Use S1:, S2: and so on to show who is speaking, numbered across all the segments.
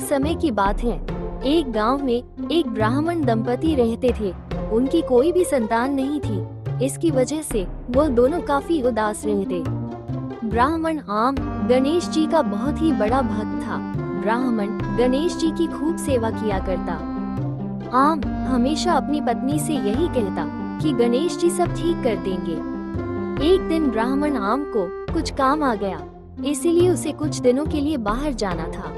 S1: एक समय की बात है। एक गांव में एक ब्राह्मण दंपति रहते थे। उनकी कोई भी संतान नहीं थी। इसकी वजह से वो दोनों काफी उदास रहते। ब्राह्मण आम गणेश जी का बहुत ही बड़ा भक्त था। ब्राह्मण गणेश जी की खूब सेवा किया करता। आम हमेशा अपनी पत्नी से यही कहता कि गणेश जी सब ठीक कर देंगे। एक दिन ब्राह्मण आम को कुछ काम आ गया, इसीलिए उसे कुछ दिनों के लिए बाहर जाना था।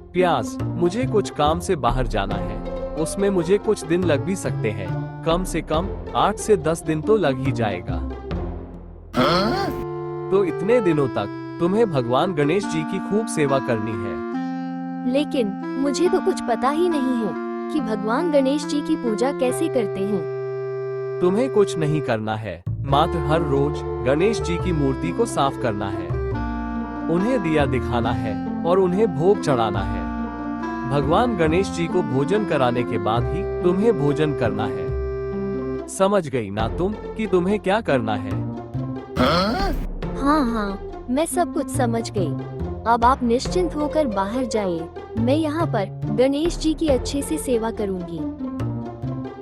S2: प्यास, मुझे कुछ काम से बाहर जाना है। उसमें मुझे कुछ दिन लग भी सकते हैं। कम से कम 8 से 10 दिन तो लग ही जाएगा। तो इतने दिनों तक तुम्हें भगवान गणेश जी की खूब सेवा करनी है।
S1: लेकिन मुझे तो कुछ पता ही नहीं है कि भगवान गणेश जी की पूजा कैसे करते हैं।
S2: तुम्हें कुछ नहीं करना है, मात्र हर रोज गणेश जी की मूर्ति को साफ करना है, उन्हें दिया दिखाना है और उन्हें भोग चढ़ाना है। भगवान गणेश जी को भोजन कराने के बाद ही तुम्हें भोजन करना है। समझ गई ना तुम कि तुम्हें क्या करना है?
S1: हाँ, मैं सब कुछ समझ गई। अब आप निश्चिंत होकर बाहर जाइए। मैं यहाँ पर गणेश जी की अच्छे से सेवा करूँगी।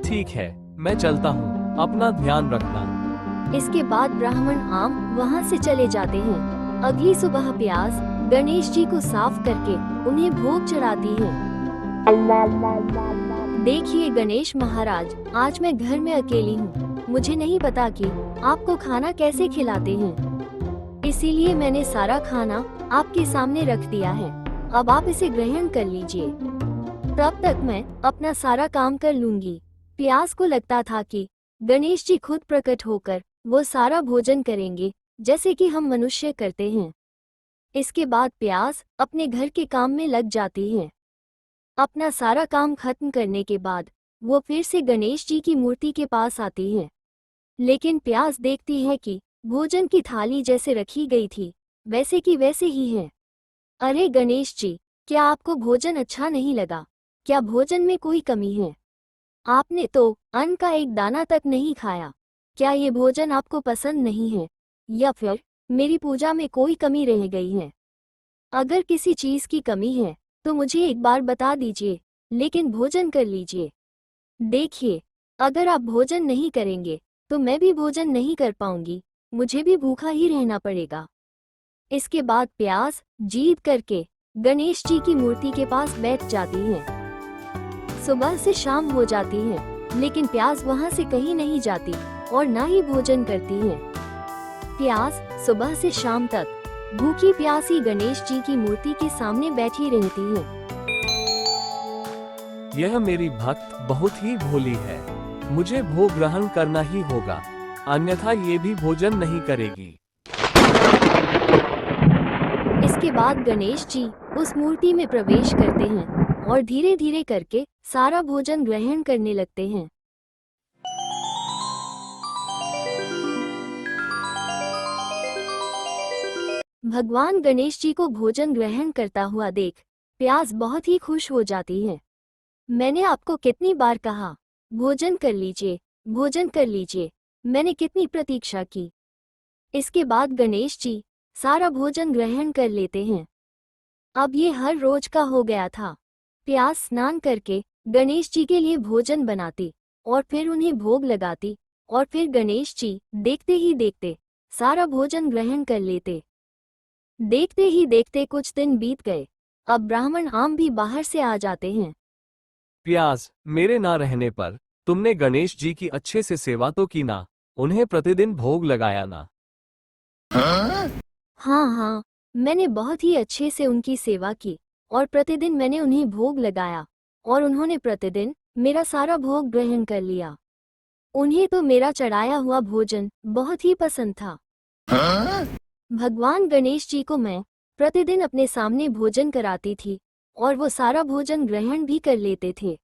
S2: ठीक है, मैं चलता हूँ। अपना ध्यान रखना।
S1: इसके बाद ब्राह्मण आम वहाँ से चले जाते हैं। अगली सुबह प्यास गणेश जी को साफ करके उन्हें भोग चढ़ाती है। देखिए गणेश महाराज, आज मैं घर में अकेली हूँ। मुझे नहीं पता कि आपको खाना कैसे खिलाते हैं, इसीलिए मैंने सारा खाना आपके सामने रख दिया है। अब आप इसे ग्रहण कर लीजिए। तब तक मैं अपना सारा काम कर लूंगी। प्यास को लगता था कि गणेश जी खुद प्रकट होकर वो सारा भोजन करेंगे, जैसे कि हम मनुष्य करते हैं। इसके बाद प्यास अपने घर के काम में लग जाती है। अपना सारा काम खत्म करने के बाद वो फिर से गणेश जी की मूर्ति के पास आती है। लेकिन प्यास देखती है कि भोजन की थाली जैसे रखी गई थी वैसे की वैसे ही है। अरे गणेश जी, क्या आपको भोजन अच्छा नहीं लगा? क्या भोजन में कोई कमी है? आपने तो अन्न का एक दाना तक नहीं खाया। क्या ये भोजन आपको पसंद नहीं है, या फिर मेरी पूजा में कोई कमी रह गई है? अगर किसी चीज की कमी है तो मुझे एक बार बता दीजिए, लेकिन भोजन कर लीजिए। देखिए, अगर आप भोजन नहीं करेंगे तो मैं भी भोजन नहीं कर पाऊंगी। मुझे भी भूखा ही रहना पड़ेगा। इसके बाद प्यास जीत करके गणेश जी की मूर्ति के पास बैठ जाती है। सुबह से शाम हो जाती है, लेकिन प्यास वहां से कहीं नहीं जाती और ना ही भोजन करती है। प्यास सुबह से शाम तक भूखी प्यासी गणेश जी की मूर्ति के सामने बैठी रहती है।
S2: यह मेरी भक्त बहुत ही भोली है। मुझे भोग ग्रहण करना ही होगा, अन्यथा ये भी भोजन नहीं करेगी।
S1: इसके बाद गणेश जी उस मूर्ति में प्रवेश करते हैं और धीरे धीरे करके सारा भोजन ग्रहण करने लगते हैं। भगवान गणेश जी को भोजन ग्रहण करता हुआ देख प्यास बहुत ही खुश हो जाती है। मैंने आपको कितनी बार कहा, भोजन कर लीजिए, भोजन कर लीजिए। मैंने कितनी प्रतीक्षा की। इसके बाद गणेश जी सारा भोजन ग्रहण कर लेते हैं। अब ये हर रोज का हो गया था। प्यास स्नान करके गणेश जी के लिए भोजन बनाती और फिर उन्हें भोग लगाती, और फिर गणेश जी देखते ही देखते सारा भोजन ग्रहण कर लेते। देखते ही देखते कुछ दिन बीत गए। अब ब्राह्मण आम भी बाहर से आ जाते हैं।
S2: प्यास, मेरे ना रहने पर तुमने गणेश जी की अच्छे से सेवा तो की ना, उन्हें प्रतिदिन भोग लगाया ना?
S1: हाँ, मैंने बहुत ही अच्छे से उनकी सेवा की और प्रतिदिन मैंने उन्हें भोग लगाया और उन्होंने प्रतिदिन मेरा सारा भोग ग्रहण कर लिया। उन्हें तो मेरा चढ़ाया हुआ भोजन बहुत ही पसंद था। भगवान गणेश जी को मैं प्रतिदिन अपने सामने भोजन कराती थी और वो सारा भोजन ग्रहण भी कर लेते थे।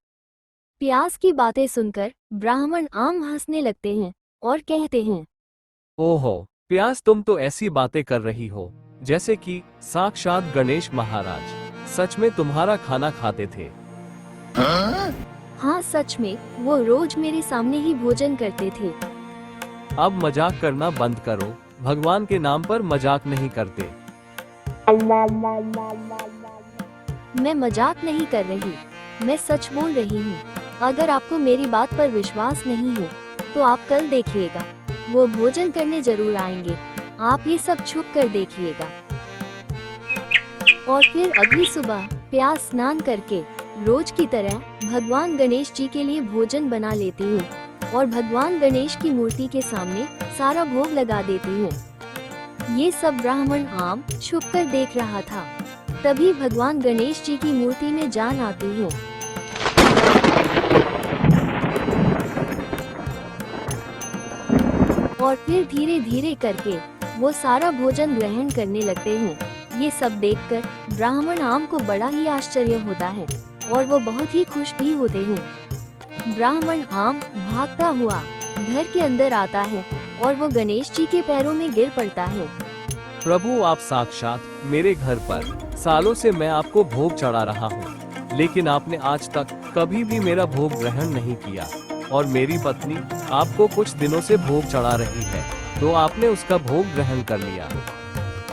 S1: प्यास की बातें सुनकर ब्राह्मण आम हंसने लगते हैं और कहते हैं,
S2: ओहो प्यास, तुम तो ऐसी बातें कर रही हो जैसे कि साक्षात गणेश महाराज सच में तुम्हारा खाना खाते थे।
S1: हाँ सच में, वो रोज मेरे सामने ही भोजन करते थे।
S2: अब मजाक करना बंद करो, भगवान के नाम पर मजाक नहीं करते।
S1: मैं मजाक नहीं कर रही, मैं सच बोल रही हूँ। अगर आपको मेरी बात पर विश्वास नहीं है तो आप कल देखिएगा, वो भोजन करने जरूर आएंगे। आप ये सब छुप कर देखिएगा। और फिर अगली सुबह प्यास स्नान करके रोज की तरह भगवान गणेश जी के लिए भोजन बना लेती हूँ और भगवान गणेश की मूर्ति के सामने सारा भोग लगा देती हूँ। ये सब ब्राह्मण आम छुप कर देख रहा था। तभी भगवान गणेश जी की मूर्ति में जान आती है। और फिर धीरे धीरे करके वो सारा भोजन ग्रहण करने लगते हैं। ये सब देखकर ब्राह्मण आम को बड़ा ही आश्चर्य होता है और वो बहुत ही खुश भी होते हैं। ब्राह्मण आम भागता हुआ घर के अंदर आता है और वो गणेश जी के पैरों में गिर पड़ता है।
S2: प्रभु, आप साक्षात मेरे घर पर, सालों से मैं आपको भोग चढ़ा रहा हूँ, लेकिन आपने आज तक कभी भी मेरा भोग ग्रहण नहीं किया और मेरी पत्नी आपको कुछ दिनों से भोग चढ़ा रही है तो आपने उसका भोग ग्रहण कर लिया।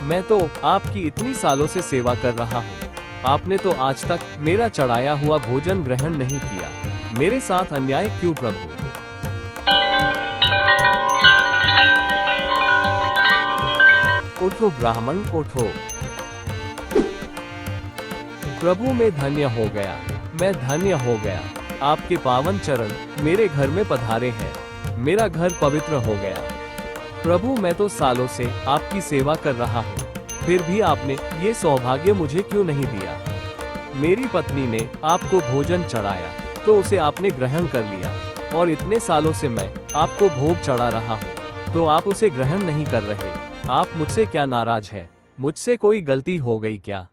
S2: मैं तो आपकी इतनी सालों से सेवा कर रहा हूँ, आपने तो आज तक मेरा चढ़ाया हुआ भोजन ग्रहण नहीं किया। मेरे साथ अन्याय क्यों प्रभु? उठो ब्राह्मण, उठो। प्रभु, मैं धन्य हो गया, मैं धन्य हो गया। आपके पावन चरण मेरे घर में पधारे हैं, मेरा घर पवित्र हो गया। प्रभु, मैं तो सालों से आपकी सेवा कर रहा हूँ, फिर भी आपने ये सौभाग्य मुझे क्यों नहीं दिया? मेरी पत्नी ने आपको भोजन चढ़ाया तो उसे आपने ग्रहण कर लिया और इतने सालों से मैं आपको भोग चढ़ा रहा हूँ तो आप उसे ग्रहण नहीं कर रहे। आप मुझसे क्या नाराज है? मुझसे कोई गलती हो गई क्या?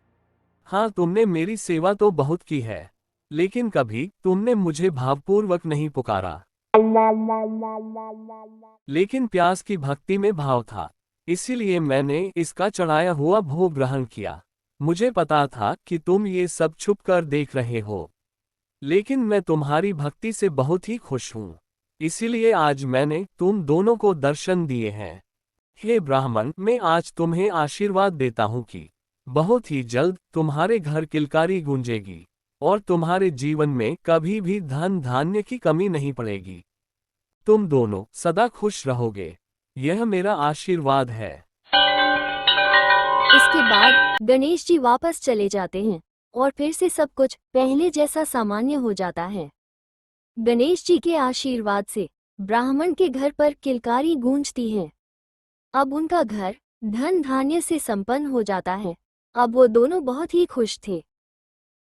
S2: हाँ, तुमने मेरी सेवा तो बहुत की है, लेकिन कभी तुमने मुझे भावपूर्वक नहीं पुकारा। लेकिन प्यास की भक्ति में भाव था, इसीलिए मैंने इसका चढ़ाया हुआ भोग ग्रहण किया। मुझे पता था कि तुम ये सब छुप कर देख रहे हो, लेकिन मैं तुम्हारी भक्ति से बहुत ही खुश हूँ, इसीलिए आज मैंने तुम दोनों को दर्शन दिए हैं। हे ब्राह्मण, मैं आज तुम्हें आशीर्वाद देता हूँ कि बहुत ही जल्द तुम्हारे घर किलकारी गूंजेगी और तुम्हारे जीवन में कभी भी धन धान्य की कमी नहीं पड़ेगी। तुम दोनों सदा खुश रहोगे, यह मेरा आशीर्वाद है।
S1: इसके बाद गणेश जी वापस चले जाते हैं और फिर से सब कुछ पहले जैसा सामान्य हो जाता है। गणेश जी के आशीर्वाद से ब्राह्मण के घर पर किलकारी गूंजती है। अब उनका घर धन धान्य से संपन्न हो जाता है। अब वो दोनों बहुत ही खुश थे।